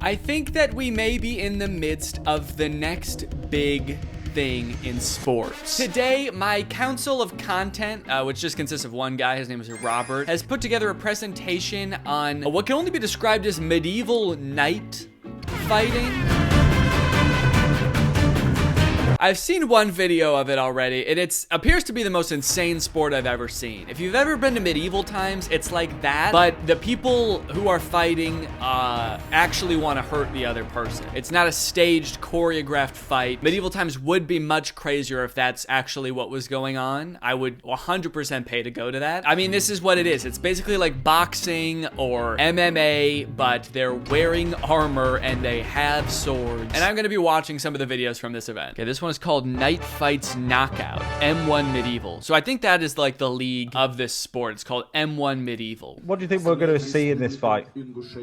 I think that we may be in the midst of the next big thing in sports. Today, my council of content, which just consists of one guy, his name is Robert, has put together a presentation on what can only be described as medieval knight fighting. I've seen one video of it already, and it appears to be the most insane sport I've ever seen. If you've ever been to medieval times, it's like that, but the people who are fighting actually want to hurt the other person. It's not a staged, choreographed fight. Medieval times would be much crazier if that's actually what was going on. I would 100% pay to go to that. I mean, this is what it is. It's basically like boxing or MMA, but they're wearing armor and they have swords. And I'm gonna be watching some of the videos from this event. Okay, this one is called Night Fights Knockout, M1 Medieval. So I think that is like the league of this sport. It's called M1 Medieval. What do you think we're going to see in this fight?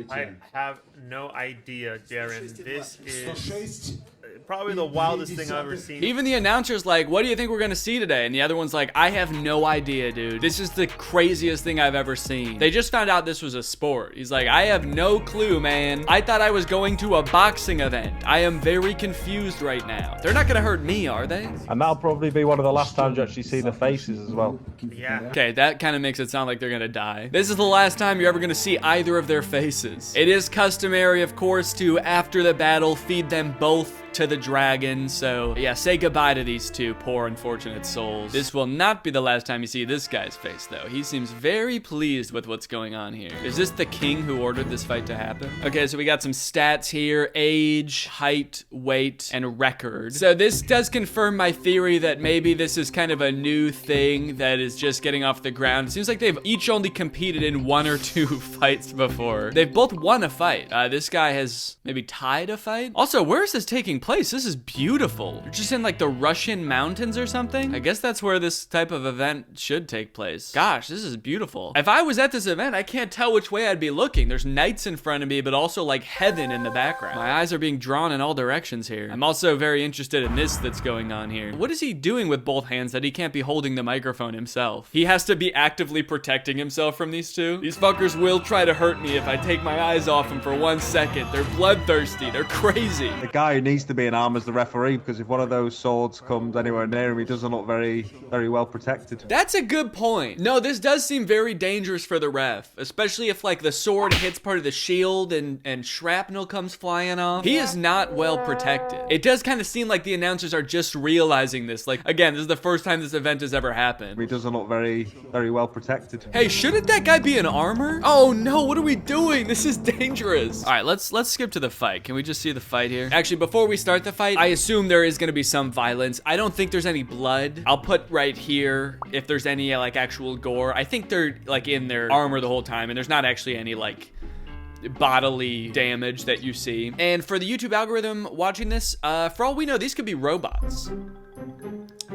I have no idea, Darren. This is probably the wildest thing I've ever seen. Even the announcer's like, what do you think we're gonna see today? And the other one's like, I have no idea, dude. This is the craziest thing I've ever seen. They just found out this was a sport. He's like, I have no clue, man. I thought I was going to a boxing event. I am very confused right now. They're not gonna hurt me, are they? And that'll probably be one of the last times you actually see the faces as well. Yeah. Okay, that kind of makes it sound like they're gonna die. This is the last time you're ever gonna see either of their faces. It is customary, of course, to, after the battle, feed them both to the dragon. So yeah, say goodbye to these two poor unfortunate souls. This will not be the last time you see this guy's face though. He seems very pleased with what's going on here. Is this the king who ordered this fight to happen? Okay, so we got some stats here: age, height, weight, and record. So this does confirm my theory that maybe this is kind of a new thing that is just getting off the ground. It seems like they've each only competed in one or two fights before. They've both won a fight. This guy has maybe tied a fight. Also, where is this taking place? This is beautiful. You're just in like the Russian mountains or something. I guess that's where this type of event should take place. Gosh, this is beautiful. If I was at this event, I can't tell which way I'd be looking. There's knights in front of me, but also like heaven in the background. My eyes are being drawn in all directions here. I'm also very interested in this that's going on here. What is he doing with both hands that he can't be holding the microphone himself? He has to be actively protecting himself from these two. These fuckers will try to hurt me if I take my eyes off them for 1 second. They're bloodthirsty. They're crazy. The guy who needs to be in arm as the referee, because if one of those swords comes anywhere near him, he doesn't look very well protected. That's a good point. No, this does seem very dangerous for the ref, especially if like the sword hits part of the shield and shrapnel comes flying off. He is not well protected. It does kind of seem like the announcers are just realizing this. Like, again, this is the first time this event has ever happened. He doesn't look very well protected. Hey, shouldn't that guy be in armor? Oh no, what are we doing? This is dangerous. All right, let's skip to the fight. Can we just see the fight here? Actually, before we start the fight, I assume there is going to be some violence. I don't think there's any blood. I'll put right here if there's any like actual gore. I think they're like in their armor the whole time, and there's not actually any like bodily damage that you see. And for the YouTube algorithm watching this, for all we know, these could be robots.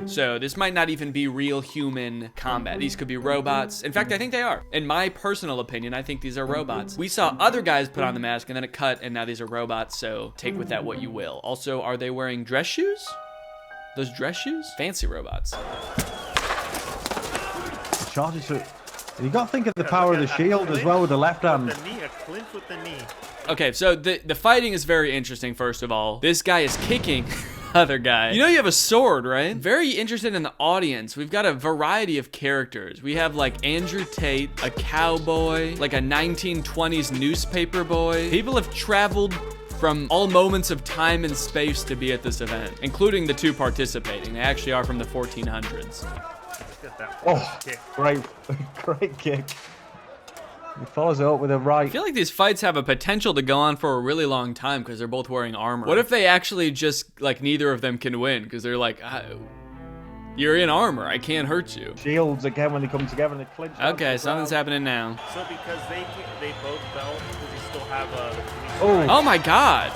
So this might not even be real human combat. These could be robots. In fact, I think they are. In my personal opinion, I think these are robots. We saw other guys put on the mask and then it cut, and now these are robots, so take with that what you will. Also, are they wearing dress shoes? Those dress shoes? Fancy robots. Charges it. You got to think of the power of the shield as well with the left hand. The knee, a clinch with the knee. Okay, so the fighting is very interesting, first of all. This guy is kicking other guy. You know you have a sword, right? Very interested in the audience. We've got a variety of characters. We have like Andrew Tate, a cowboy, like a 1920s newspaper boy. People have traveled from all moments of time and space to be at this event, including the two participating. They actually are from the 1400s. Oh, great kick. He follows it up with a right. I feel like these fights have a potential to go on for a really long time because they're both wearing armor. What if they actually just, like, neither of them can win? Because they're like, you're in armor, I can't hurt you. Shields again when they come together and they clinch. Okay, something's happening now. So because they both fell, because they still have Oh my god.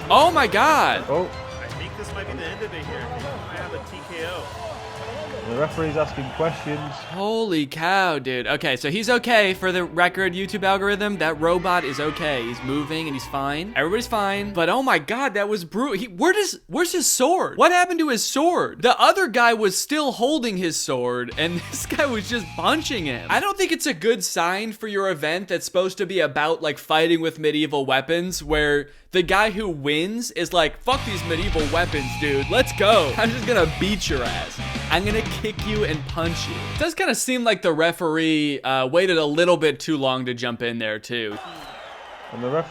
Oh my god. Oh. I think this might be the end of it here. I have a TKO. The referee's asking questions. Holy cow, dude. Okay, so he's okay for the record YouTube algorithm. That robot is okay. He's moving and he's fine. Everybody's fine. But oh my god, that was brutal. Where's his sword? What happened to his sword? The other guy was still holding his sword and this guy was just punching him. I don't think it's a good sign for your event that's supposed to be about like fighting with medieval weapons where the guy who wins is like, fuck these medieval weapons, dude. Let's go. I'm just gonna beat your ass. I'm gonna kick you and punch you. It does kind of seem like the referee waited a little bit too long to jump in there too. And the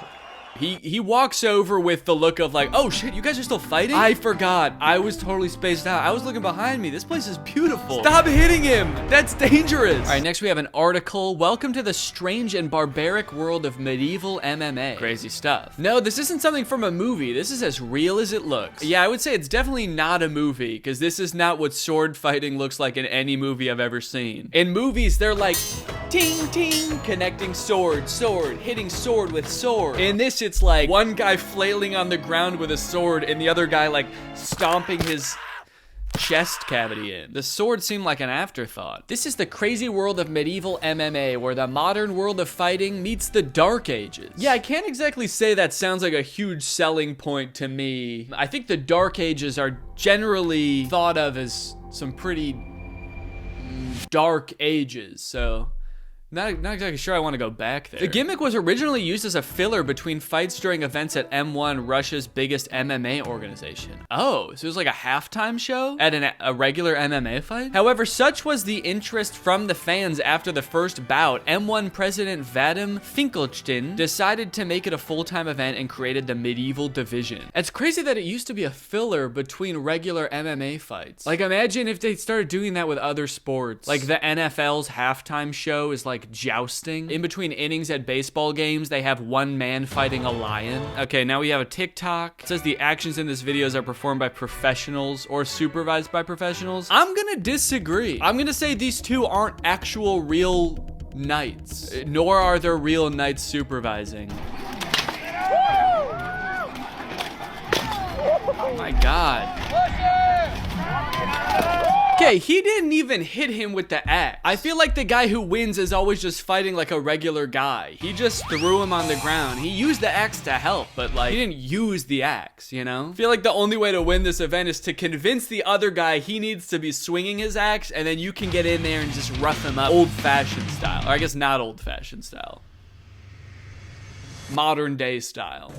He walks over with the look of like, oh shit, you guys are still fighting? I forgot. I was totally spaced out. I was looking behind me. This place is beautiful. Stop hitting him. That's dangerous. All right, next we have an article. Welcome to the strange and barbaric world of medieval MMA. Crazy stuff. No, this isn't something from a movie. This is as real as it looks. Yeah, I would say it's definitely not a movie because this is not what sword fighting looks like in any movie I've ever seen. In movies, they're like, ting, ting, connecting sword, sword, hitting sword with sword. In this, it's like one guy flailing on the ground with a sword and the other guy like stomping his chest cavity in. The sword seemed like an afterthought. This is the crazy world of medieval MMA where the modern world of fighting meets the Dark Ages. Yeah, I can't exactly say that sounds like a huge selling point to me. I think the Dark Ages are generally thought of as some pretty dark ages, so not exactly sure I want to go back there. The gimmick was originally used as a filler between fights during events at M1, Russia's biggest MMA organization. Oh, so it was like a halftime show at a regular MMA fight? However, such was the interest from the fans after the first bout, M1 President Vadim Finkelstein decided to make it a full-time event and created the medieval division. It's crazy that it used to be a filler between regular MMA fights. Like, imagine if they started doing that with other sports. Like the NFL's halftime show is like jousting. In between innings at baseball games, they have one man fighting a lion. Okay, now we have a TikTok. It says the actions in this videos are performed by professionals or supervised by professionals. I'm gonna disagree. I'm gonna say these two aren't actual real knights, nor are there real knights supervising. Oh my god. Okay, he didn't even hit him with the axe. I feel like the guy who wins is always just fighting like a regular guy. He just threw him on the ground. He used the axe to help, but like, he didn't use the axe, you know? I feel like the only way to win this event is to convince the other guy he needs to be swinging his axe, and then you can get in there and just rough him up old-fashioned style. Or I guess not old-fashioned style. Modern day style.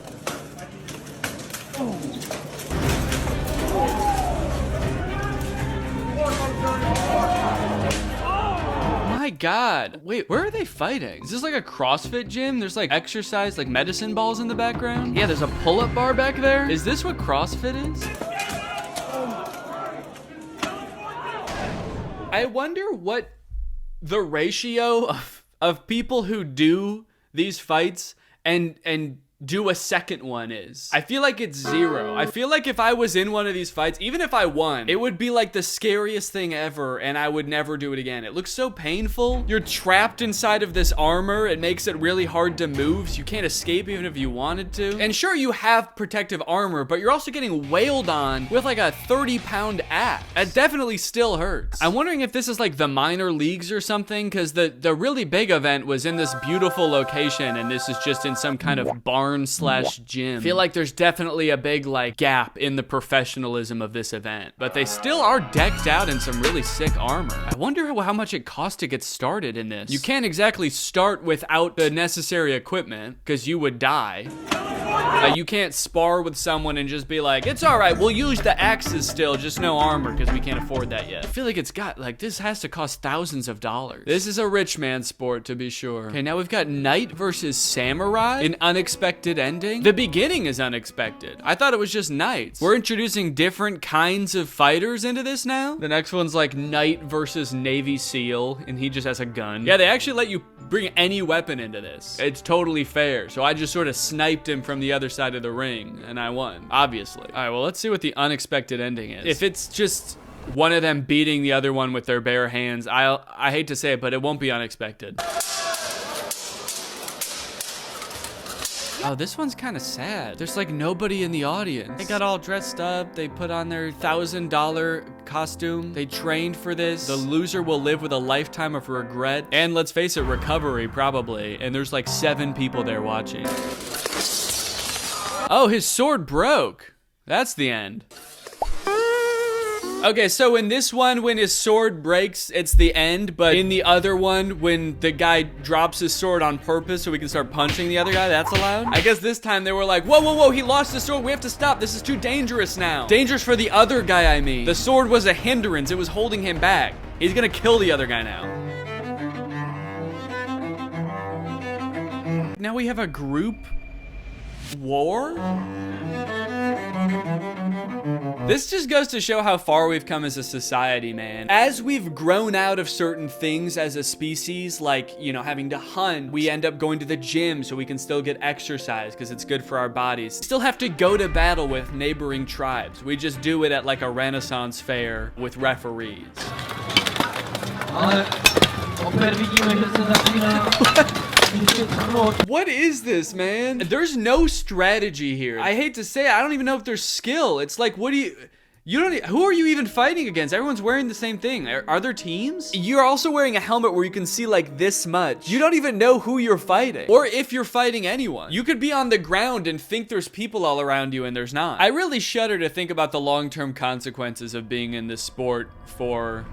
My god. Wait, where are they fighting? Is this like a CrossFit gym? There's like exercise, like medicine balls in the background? Yeah, there's a pull-up bar back there. Is this what CrossFit is? I wonder what the ratio of people who do these fights and do a second one is. I feel like it's 0. I feel like if I was in one of these fights, even if I won, it would be like the scariest thing ever and I would never do it again. It looks so painful. You're trapped inside of this armor. It makes it really hard to move, so you can't escape even if you wanted to. And sure, you have protective armor, but you're also getting wailed on with like a 30-pound axe. That definitely still hurts. I'm wondering if this is like the minor leagues or something, because the really big event was in this beautiful location and this is just in some kind of barn slash gym. I feel like there's definitely a big like gap in the professionalism of this event, but they still are decked out in some really sick armor. I wonder how much it costs to get started in this. You can't exactly start without the necessary equipment because you would die. You can't spar with someone and just be like, it's all right, we'll use the axes still, just no armor because we can't afford that yet. I feel like it's got, like, this has to cost thousands of dollars. This is a rich man sport, to be sure. Okay, now we've got knight versus samurai, an unexpected ending. The beginning is unexpected. I thought it was just knights. We're introducing different kinds of fighters into this now. The next one's like knight versus Navy SEAL, and he just has a gun. Yeah, they actually let you bring any weapon into this. It's totally fair. So I just sort of sniped him from the other side of the ring and I won, obviously. All right, well, let's see what the unexpected ending is. If it's just one of them beating the other one with their bare hands, I hate to say it, but it won't be unexpected. Oh, this one's kind of sad. There's like nobody in the audience. They got all dressed up. They put on their $1,000 costume. They trained for this. The loser will live with a lifetime of regret. And let's face it, recovery probably. And there's like 7 people there watching. Oh, his sword broke. That's the end. Okay, so in this one, when his sword breaks, it's the end. But in the other one, when the guy drops his sword on purpose so we can start punching the other guy, that's allowed? I guess this time they were like, whoa, whoa, whoa, he lost his sword. We have to stop. This is too dangerous now. Dangerous for the other guy, I mean. The sword was a hindrance. It was holding him back. He's gonna kill the other guy now. Now we have a group war? This just goes to show how far we've come as a society, man. As we've grown out of certain things as a species, like, you know, having to hunt, we end up going to the gym so we can still get exercise because it's good for our bodies. We still have to go to battle with neighboring tribes. We just do it at like a Renaissance fair with referees. What is this, man? There's no strategy here. I hate to say it, I don't even know if there's skill. It's like, what do you don't, who are you even fighting against? Everyone's wearing the same thing. Are there teams? You're also wearing a helmet where you can see like this much. You don't even know who you're fighting or if you're fighting anyone. You could be on the ground and think there's people all around you and there's not. I really shudder to think about the long-term consequences of being in this sport for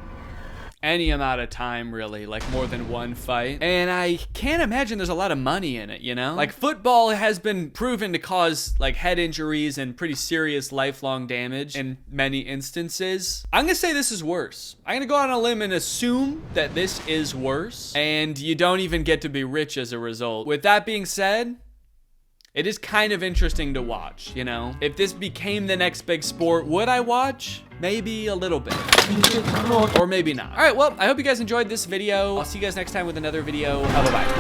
any amount of time, really, like more than one fight. And I can't imagine there's a lot of money in it, you know? Like football has been proven to cause like head injuries and pretty serious lifelong damage in many instances. I'm gonna say this is worse. I'm gonna go out on a limb and assume that this is worse, and you don't even get to be rich as a result. With that being said, it is kind of interesting to watch, you know? If this became the next big sport, would I watch? Maybe a little bit. Or maybe not. All right, well, I hope you guys enjoyed this video. I'll see you guys next time with another video. Bye-bye.